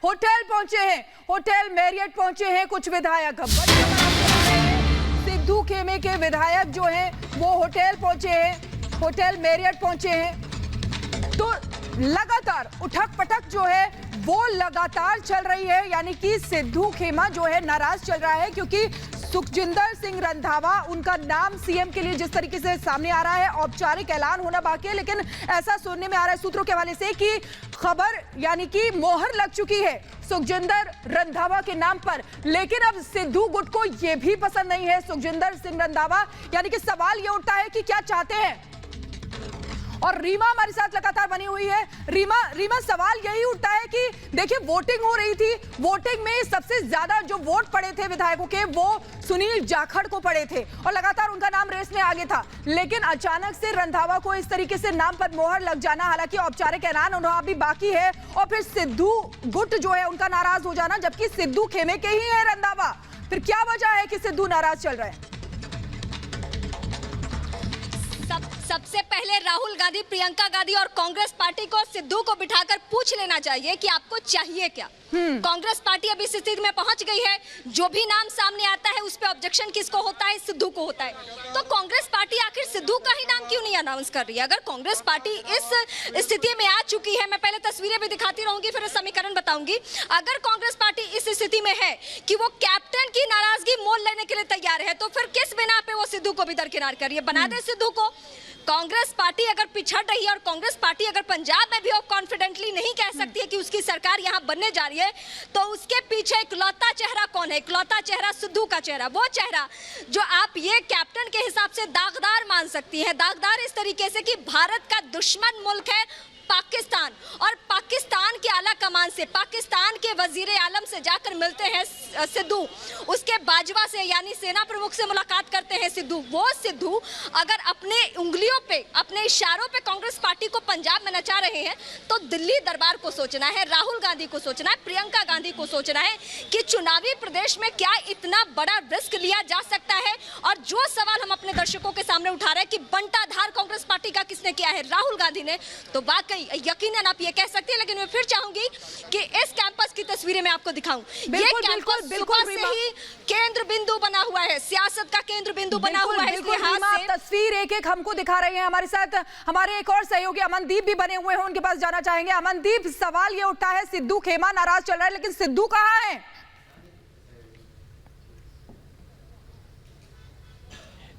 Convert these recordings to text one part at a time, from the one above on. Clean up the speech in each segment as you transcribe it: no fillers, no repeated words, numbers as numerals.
Hotel पहुंचे हैं, hotel Marriott पहुंचे हैं कुछ विधायक। सिद्धू खेमे के विधायक जो हैं वो होटल पहुंचे हैं, होटल मैरियट पहुंचे हैं। तो लगातार उठक पटक जो है वो लगातार चल रही है, यानी कि सिद्धू खेमा जो है नाराज चल रहा है क्योंकि सुखजिंदर सिंह रंधावा उनका नाम सीएम के लिए जिस तरीके से सामने आ रहा है, औपचारिक ऐलान होना बाकी है, लेकिन ऐसा सुनने में आ रहा है सूत्रों के हवाले से कि खबर यानी कि मोहर लग चुकी है सुखजिंदर रंधावा के नाम पर। लेकिन अब सिद्धू गुट को यह भी पसंद नहीं है सुखजिंदर सिंह रंधावा, यानी कि सवाल यह उठता है कि क्या चाहते हैं। और रीमा हमारे साथ लगातार बनी हुई है। रीमा सवाल यही उठता है कि देखिए वोटिंग हो रही थी, वोटिंग में सबसे ज्यादा जो वोट पड़े थे विधायकों के वो सुनील जाखड़ को पड़े थे और लगातार उनका नाम रेस में आगे था। लेकिन अचानक से रंधावा को इस तरीके से नाम पर मोहर लग जाना, हालांकि औपचारिक ऐलान होना अभी बाकी है, और फिर सिद्धू गुट जो है उनका नाराज हो जाना, जबकि सिद्धू खेमे के ही है रंधावा। फिर क्या वजह है कि सिद्धू नाराज चल रहे हैं? सबसे पहले राहुल गांधी, प्रियंका गांधी और कांग्रेस पार्टी को सिद्धू को बिठाकर पूछ लेना चाहिए कि आपको चाहिए क्या। कांग्रेस पार्टी अभी इस स्थिति में पहुंच गई है, जो भी नाम सामने आता है उस पे ऑब्जेक्शन किसको होता है? सिद्धू को होता है। तो कांग्रेस पार्टी आखिर सिद्धू का ही नाम क्यों नहीं अनाउंस कर रही है? अगर कांग्रेस पार्टी इस स्थिति में आ चुकी है, मैं पहले तस्वीरें भी दिखाती रहूंगी फिर समीकरण बताऊंगी। अगर कांग्रेस पार्टी इस स्थिति में है कि वो कैप्टन की नाराजगी मोल लेने के लिए तैयार है, तो फिर किस बिना पे वो सिद्धू को भी दरकिनार कर रही है? बना दे सिद्धू को। कांग्रेस पार्टी अगर पिछड़ रही है और कांग्रेस पार्टी अगर पंजाब में भी कॉन्फिडेंटली नहीं कह सकती है कि उसकी सरकार यहां बनने जा रही है, तो उसके पीछे इकलौता चेहरा कौन है? इकलौता चेहरा सिद्धू का चेहरा, वो चेहरा जो आप ये कैप्टन के हिसाब से दागदार मान सकती है। दागदार इस तरीके से कि भारत का दुश्मन मुल्क है पाकिस्तान, और पाकिस्तान के आला कमान से, पाकिस्तान के वजीर आलम से जाकर मिलते हैं सिद्धू, उसके बाजवा से यानी सेना प्रमुख से मुलाकात करते हैं सिद्धू। वो सिद्धू अगर अपने उंगलियों पे, अपने इशारों पे कांग्रेस पार्टी को पंजाब में नचा रहे हैं, तो दिल्ली दरबार को सोचना है, राहुल गांधी को सोचना है, प्रियंका गांधी को सोचना है कि चुनावी प्रदेश में क्या इतना बड़ा रिस्क लिया जा सकता है। और जो सवाल हम अपने दर्शकों के सामने उठा रहे हैं कि बंटाधार कांग्रेस पार्टी का किसने किया है? राहुल गांधी ने। तो वाकई यकीनन आप ये कह सकते हैं, लेकिन मैं फिर चाहूंगी कि इस कैंपस की तस्वीरें मैं आपको दिखाऊं। ये कैंपस सुबह से ही केंद्र बिंदु बना हुआ है, सियासत का केंद्र बिंदु बना हुआ है। इसलिए हाथ से तस्वीर एक एक हमको दिखा रहे हैं। हमारे साथ हमारे एक और सहयोगी अमनदीप भी बने हुए हैं, उनके पास जाना चाहेंगे। अमनदीप, सवाल ये उठता है सिद्धू खेमा नाराज चल रहा है, लेकिन सिद्धू कहां है?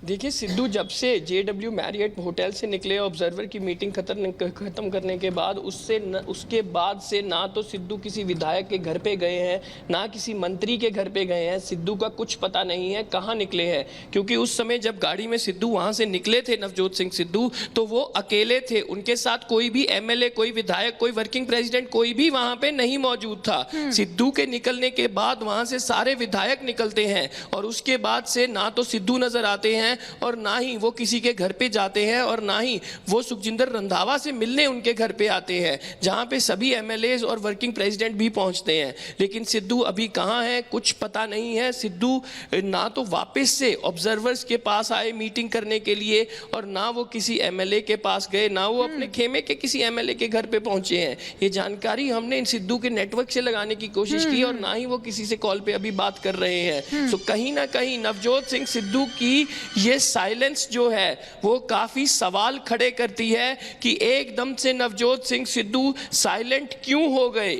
देखिए, सिद्धू जब से जेडब्ल्यू मैरियट होटल से निकले, ऑब्जर्वर की मीटिंग खत्म करने के बाद उसके बाद से ना तो सिद्धू किसी विधायक के घर पे गए हैं, ना किसी मंत्री के घर पे गए हैं। सिद्धू का कुछ पता नहीं है कहाँ निकले हैं, क्योंकि उस समय जब गाड़ी में सिद्धू वहाँ से निकले थे, नवजोत सिंह सिद्धू, तो वो अकेले थे। उनके साथ कोई भी एमएलए, कोई विधायक, कोई वर्किंग प्रेसिडेंट, कोई भी वहाँ पे नहीं मौजूद था। सिद्धू के निकलने के बाद वहाँ से सारे विधायक निकलते हैं और उसके बाद से ना तो सिद्धू नजर आते हैं और ना ही वो किसी के घर पे जाते हैं और ना ही वो सुखजिंदर रंधावा से मिलने उनके घर पे आते हैं, जहां पे सभी एमएलए और वर्किंग प्रेसिडेंट भी पहुंचते हैं। लेकिन सिद्धू अभी कहां है, कुछ पता नहीं है। सिद्धू ना तो वापस से ऑब्जर्वर्स के पास आए मीटिंग करने के लिए, और ना वो किसी एमएलए के पास गए, ना वो अपने खेमे के किसी एमएलए के घर पे पहुंचे हैं। ये जानकारी हमने इन सिद्धू के नेटवर्क से लगाने की कोशिश की और ना ही वो किसी से कॉल पे अभी बात कर रहे हैं। तो कहीं ना कहीं नवजोत सिंह सिद्धू की ये साइलेंस जो है वो काफी सवाल खड़े करती है कि एकदम से नवजोत सिंह सिद्धू साइलेंट क्यों हो गए।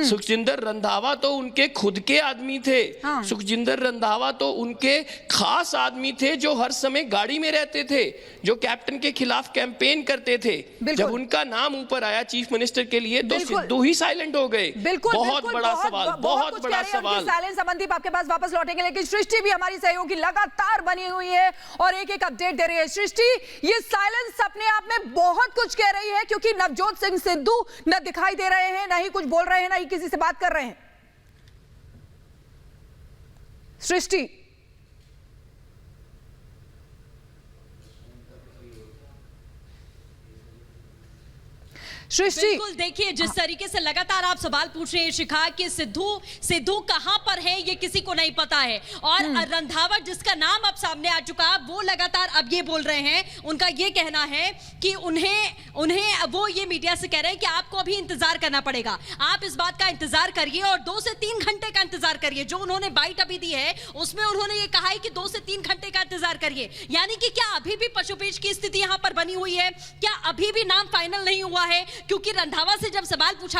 सुखजिंदर रंधावा तो उनके खुद के आदमी थे। सुखजिंदर रंधावा तो उनके खास आदमी थे, जो हर समय गाड़ी में रहते थे, जो कैप्टन के खिलाफ कैंपेन करते थे। जब उनका नाम ऊपर आया चीफ मिनिस्टर के लिए, तो सिद्धू ही साइलेंट हो गए। बहुत बड़ा सवाल, बहुत बड़ा सवाल। साइलेंस अमनदीप आपके पास वापस लौटेंगे, लेकिन सृष्टि भी हमारी सहयोगी लगातार बनी हुई है और एक एक अपडेट दे रही है। सृष्टि, ये साइलेंस अपने आप में बहुत कुछ कह रही है, क्योंकि नवजोत सिंह सिद्धू न दिखाई दे रहे हैं, न ही कुछ बोल रहे हैं, न ही किसी से बात कर रहे हैं। सृष्टि, सृष्टि, बिल्कुल, देखिए जिस तरीके से लगातार आप सवाल पूछ रहे हैं शिखा कि सिद्धू कहां पर है ये किसी को नहीं पता है, और रंधावा जिसका नाम अब सामने आ चुका वो लगातार अब ये बोल रहे हैं, उनका ये कहना है कि उन्हें वो ये मीडिया से कह रहे हैं कि आपको अभी इंतजार करना पड़ेगा, आप इस बात का इंतजार करिए और 2 से 3 घंटे का इंतजार करिए। जो उन्होंने बाइट अभी दी है उसमें उन्होंने ये कहा है कि 2 से 3 घंटे का इंतजार करिए, यानी कि क्या अभी भी पशुपेश की स्थिति यहां पर बनी हुई है, क्या अभी भी नाम फाइनल नहीं हुआ है? क्योंकि रंधावा से जब सवाल पूछा